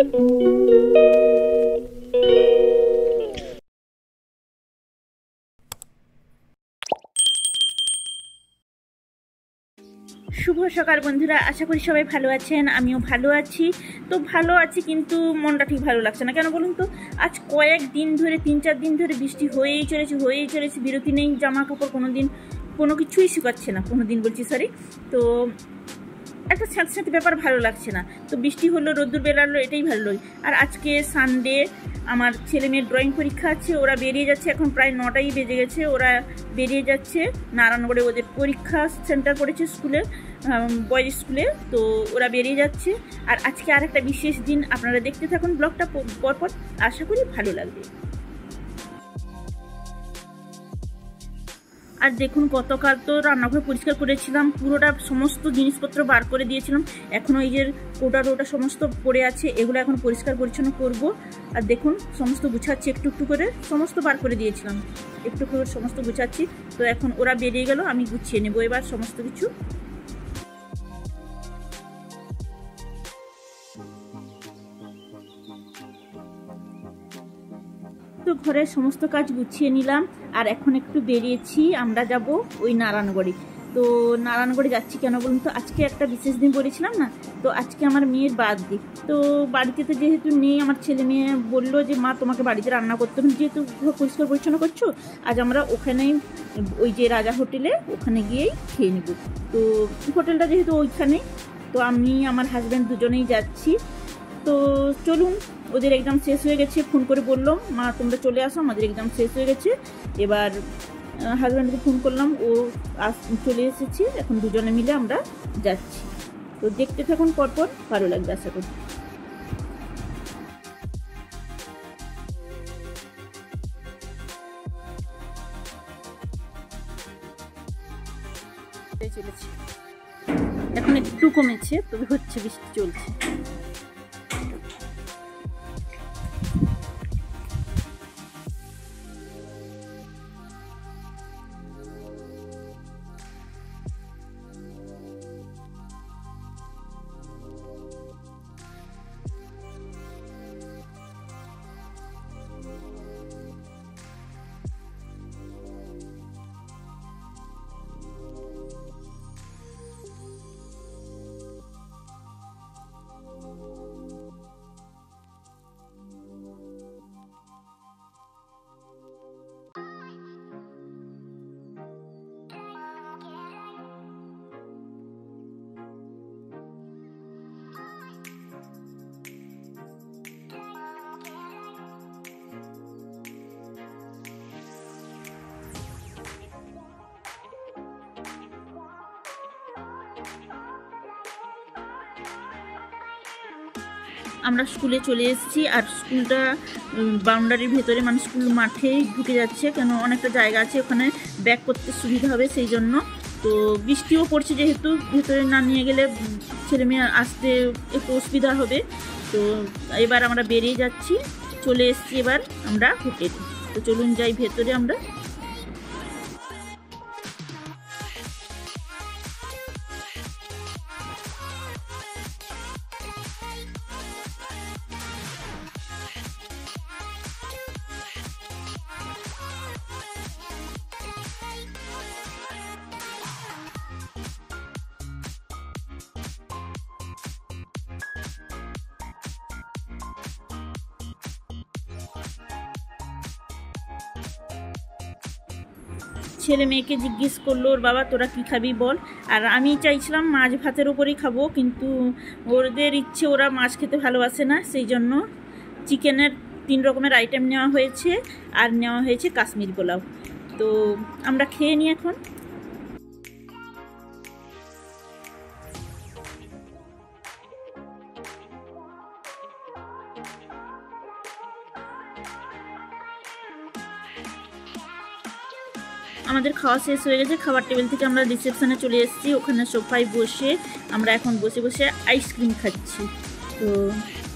শুভ সকাল বন্ধুরা, আশা করি সবাই ভালো আছেন। আমিও ভালো আছি। তো ভালো আছি, কিন্তু মনটা ঠিক ভালো লাগছে না। কেন বলুন তো? আজ কয়েকদিন ধরে, 3-4 দিন ধরে বৃষ্টি হয়েই চলেছে, বিরতি নেই। জামা কাপড় কোনো কিছুই শুকাচ্ছে না, তো একটা স্যাঁতস্যাঁতে ব্যাপার, ভালো লাগছে না। তো বৃষ্টি হলো, রোদ্দুর বেরালো, এটাই ভালো লাগে। আর আজকে সানডে, আমার ছেলে মেয়ের ড্রয়িং পরীক্ষা আছে। ওরা বেরিয়ে যাচ্ছে, এখন প্রায় 9টাই বেজে গেছে। ওরা বেরিয়ে যাচ্ছে নারায়ণগড়ে, ওদের পরীক্ষা সেন্টার পড়েছে স্কুলে, বয়েজ স্কুলে। তো ওরা বেরিয়ে যাচ্ছে। আর আজকে আর একটা বিশেষ দিন, আপনারা দেখতে থাকুন ব্লগটা পরপর, আশা করি ভালো লাগবে। আর দেখুন, গতকাল তো রান্নাঘর পরিষ্কার করেছিলাম, পুরোটা সমস্ত জিনিসপত্র বার করে দিয়েছিলাম। এখনও এই যে ওটা সমস্ত পড়ে আছে, এগুলো এখন পরিষ্কার পরিচ্ছন্ন করব। আর দেখুন, সমস্ত গুছাচ্ছি, একটু একটু করে সমস্ত বার করে দিয়েছিলাম, একটু করে সমস্ত গুছাচ্ছি। তো এখন ওরা বেরিয়ে গেল, আমি গুছিয়ে নেবো এবার সমস্ত কিছু। তো ঘরের সমস্ত কাজ গুছিয়ে নিলাম, আর এখন একটু বেরিয়েছি, আমরা যাব ওই নারায়ণগড়ে। তো নারায়ণগড়ে যাচ্ছি কেন বলুন তো? আজকে একটা বিশেষ দিন বলেছিলাম না, তো আজকে আমার মেয়ের বার্থডে। তো বাড়িতে তো যেহেতু নেই, আমার ছেলে মেয়ে বললো যে মা তোমাকে বাড়িতে রান্না করতে হবে, যেহেতু পরিষ্কার পরিচ্ছন্ন করছো, আজ আমরা ওখানেই, ওই যে রাজা হোটেলে, ওখানে গিয়েই খেয়ে নেব। তো হোটেলটা যেহেতু ওইখানেই, তো আমি আমার হাজব্যান্ড দুজনেই যাচ্ছি। তো চলুন, ওদের এক্সাম শেষ হয়ে গেছে, ফোন করে বললাম মা তোমরা চলে আসো, আমাদের এক্সাম শেষ হয়ে গেছে। এবার হাজব্যান্ডকে ফোন করলাম, ও চলে এসেছে, এখন দুজনে মিলে আমরা যাচ্ছি। তো দেখতে থাকুন পরপর, ভালো লাগবে আশা করি। চলেছি, এখন একটু কমেছে, তবে হচ্ছে, বৃষ্টি চলছে। আমরা স্কুলে চলে এসেছি, আর স্কুলটা বাউন্ডারির ভেতরে, মানে স্কুল মাঠেই ঢুকে যাচ্ছে, কেন অনেকটা জায়গা আছে, ওখানে ব্যাক করতে সুবিধা হবে সেই জন্য। তো বৃষ্টিও পড়ছে, যেহেতু ভেতরে না নিয়ে গেলে ছেলে মেয়ে আসতে একটু অসুবিধা হবে। তো এবার আমরা বেরিয়ে যাচ্ছি, চলে এসেছি এবার আমরা হোটেলে। তো চলুন যাই ভেতরে আমরা। ছেলে মেয়েকে জিজ্ঞেস করলো ওর বাবা, তোরা কী খাবি বল। আর আমি চাইছিলাম মাছ ভাতের ওপরেই খাবো, কিন্তু ওদের ইচ্ছে, ওরা মাছ খেতে ভালোবাসে না, সেই জন্য চিকেনের 3 রকমের আইটেম নেওয়া হয়েছে, আর নেওয়া হয়েছে কাশ্মীর পোলাও। তো আমরা খেয়ে নিই এখন। আমাদের খাওয়া শেষ হয়ে গেছে, খাবার টেবিল থেকে আমরা রিসেপশনে চলে এসেছি, ওখানে সোফায় বসে আমরা এখন বসে বসে আইসক্রিম খাচ্ছি। তো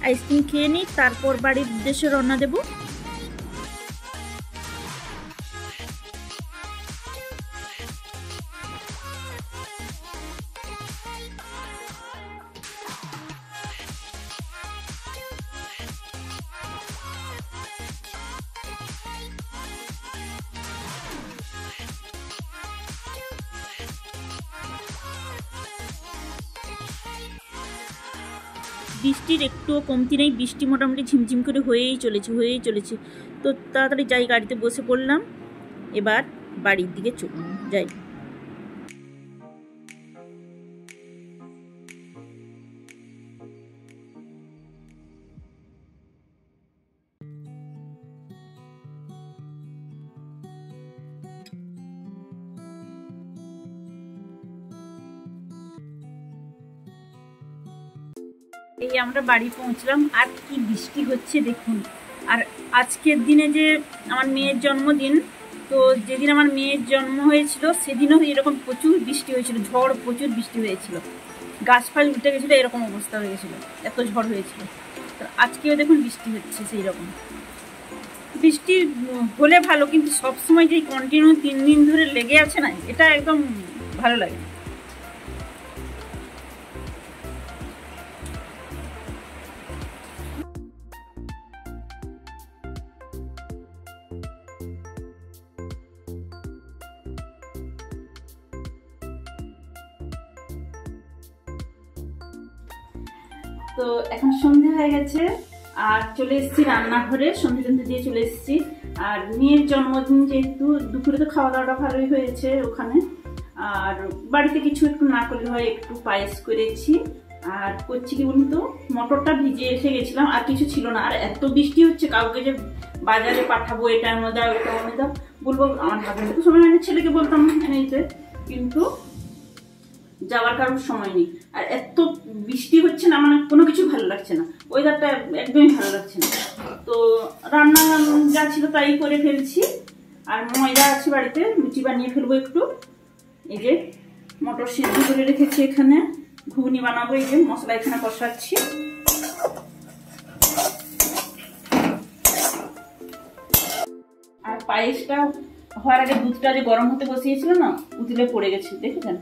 আইসক্রিম খেয়ে নিই, তারপর বাড়ির উদ্দেশ্যে রওনা দেবো। বৃষ্টির একটুও কমতি নেই, বৃষ্টি মোটামুটি ঝিমঝিম করে হয়েই চলেছে। তো তাড়াতাড়ি যাই, গাড়িতে বসে পড়লাম, এবার বাড়ির দিকে যাই। এই আমরা বাড়ি পৌঁছলাম, আর কি বৃষ্টি হচ্ছে দেখুন। আর আজকের দিনে যে আমার মেয়ের জন্মদিন, তো যেদিন আমার মেয়ের জন্ম হয়েছিল সেদিনও এরকম প্রচুর বৃষ্টি হয়েছিল, ঝড়, প্রচুর বৃষ্টি হয়েছিল, গাছপাল উঠে গেছিলো, এরকম অবস্থা হয়ে গেছিলো, এত ঝড় হয়েছিল। তো আজকেও দেখুন বৃষ্টি হচ্ছে সেই রকম। বৃষ্টি হলে ভালো, কিন্তু সবসময় যে কন্টিনিউ 3 দিন ধরে লেগে আছে না, এটা একদম ভালো লাগে। তো এখন সন্ধে হয়ে গেছে, আর চলে এসেছি রান্নাঘরে, সন্ধে দিয়ে চলে এসেছি। আর মেয়ের জন্মদিন যেহেতু, দুপুরে তো খাওয়া দাওয়াটা ভালোই হয়েছে ওখানে। আর বাড়িতে কিছু একটু না করলে হয়, একটু পায়েস করেছি। আর করছি কি বলুন তো, মটরটা ভিজে এসে গেছিলাম, আর কিছু ছিল না। আর এত বৃষ্টি হচ্ছে, কাউকে যে বাজারে পাঠাবো, এটা এনে দাও, এটা এনে দাও বলবো, আমার হাজবেন্ড তো সময় হয়, ছেলেকে বলতাম এনে দিতে, কিন্তু যাওয়ার কারোর সময় নেই। আর এত বৃষ্টি হচ্ছে না, মানে কোনো কিছু ভালো লাগছে না, ওয়েদারটা একদমই ভালো লাগছে না। তো রান্না যা ছিল তাই করে ফেলছি। আর ময়দা আছে বাড়িতে, লুচি বানিয়ে ফেলবো একটু। এই যে মটর সিদ্ধ করে রেখেছি এখানে, ঘুগনি বানাবো। এই যে মশলা এখানে কষাচ্ছি। আর পায়েসটা হওয়ার আগে দুধটা যে গরম হতে বসিয়েছিল না, উতলে পড়ে গেছে, দেখেছেন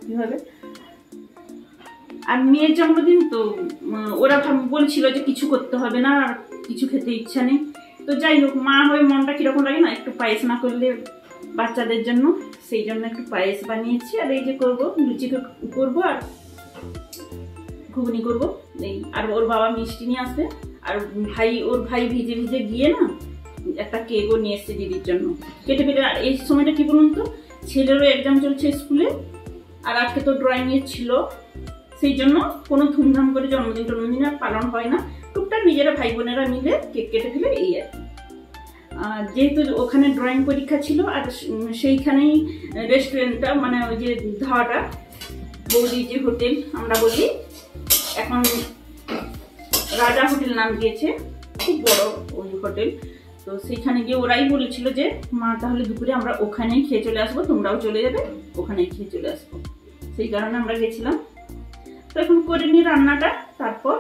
কিভাবে। আর মেয়ের জন্মদিন তো ওরা বলছিল যে কিছু করতে হবে না, আর কিছু খেতে ইচ্ছা নেই। তো যাই হোক, মা হয়ে মনটা কিরকম লাগে না, একটু পায়েস না করলে বাচ্চাদের জন্য, সেই জন্য একটু পায়েস বানিয়েছি। আর এই যে করবো, লুচি করবো আর ঘুগনি করবো এই। আর ওর বাবা মিষ্টি নিয়ে আসবে, আর ওর ভাই ভিজে ভিজে গিয়ে না একটা কেকও নিয়ে এসছে দিদির জন্য, কেটে ফেটে। আর এই সময়টা কি বলুন তো, ছেলেরও এক্সাম চলছে স্কুলে, আর আজকে তো ড্রয়িং এর ছিল, সেই জন্য কোনো ধুমধাম করে জন্মদিন আর পালন হয় না। টুকটাক নিজেরা ভাই বোনেরা মিলে কেক কেটে ফেলে, এই আর কি। যেহেতু ওখানে ড্রয়িং পরীক্ষা ছিল, আর সেইখানেই রেস্টুরেন্টটা, মানে ওই যে ধাবাটা, বৌদির যে হোটেল আমরা বলি, এখন রাজা হোটেল নাম দিয়েছে, খুব বড় ওই হোটেল। তো সেইখানে গিয়ে ওরাই বলেছিল যে মা তাহলে দুপুরে আমরা ওখানেই খেয়ে চলে আসবো, তোমরাও চলে যাবে, ওখানেই খেয়ে চলে আসবো। সেই কারণে আমরা গেছিলাম। তো এখন করে নিই রান্নাটা, তারপর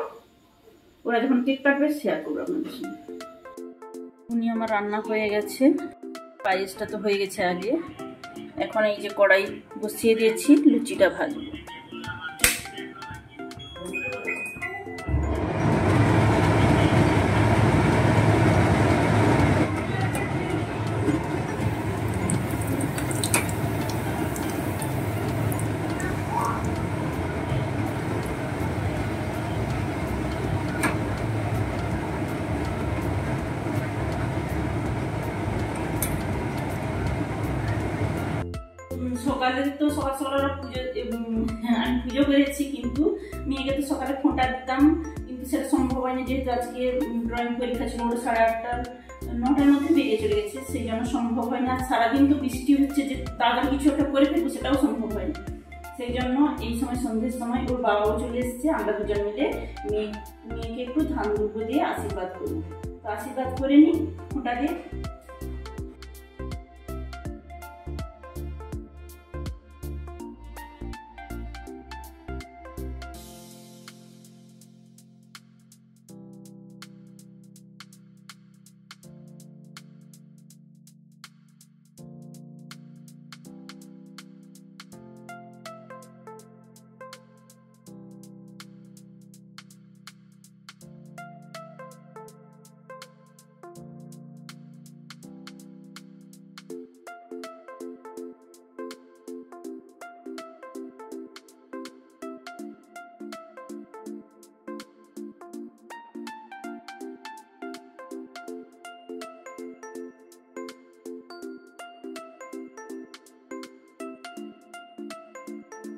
ওরা যখন কেক কাটবে শেয়ার করবো আপনাদের সঙ্গে। উনি আমার রান্না হয়ে গেছে, পায়েসটা তো হয়ে গেছে আগে। এখন এই যে কড়াই বসিয়ে দিয়েছি, লুচিটা ভাজবো। সকালে তো সকাল আমি পুজো করেছি, কিন্তু মেয়েকে তো সকালে ফোঁটা দিতাম, কিন্তু সেটা সম্ভব হয়নি, যেহেতু আজকে ড্রয়িং পরীক্ষা ছিল, ওটা 8:30 9টার মধ্যে বেরিয়ে চলে গেছে, সেই জন্য সম্ভব হয় না। সারাদিন তো বৃষ্টি হচ্ছে, যে তাড়াতাড়ি কিছু একটা করে ফেলবো সেটাও সম্ভব হয় না। সেই জন্য এই সময় সন্ধ্যের সময় ওর বাবাও চলে এসেছে, আমরা দুজন মিলে মেয়েকে একটু ধান দুর্গ দিয়ে আশীর্বাদ করবো। তো আশীর্বাদ করে নিই ফোঁটা দিয়ে।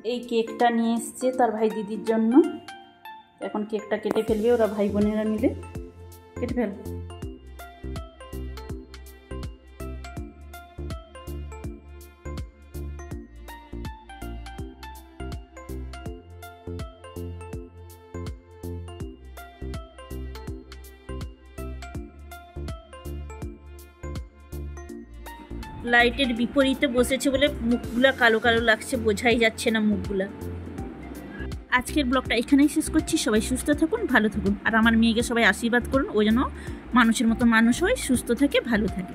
এই কেকটা নিয়ে এসছে তার ভাই দিদির জন্য। এখন কেকটা কেটে ফেলবে ওরা ভাই বোনেরা মিলে। কেটে ফেল। লাইটের বিপরীতে বসেছে বলে মুখগুলা কালো কালো লাগছে, বোঝাই যাচ্ছে না মুখগুলা। আজকের ব্লগটা এখানেই শেষ করছি। সবাই সুস্থ থাকুন, ভালো থাকুন, আর আমার মেয়েকে সবাই আশীর্বাদ করুন ও যেন মানুষের মতো মানুষ হয়, সুস্থ থাকে, ভালো থাকে।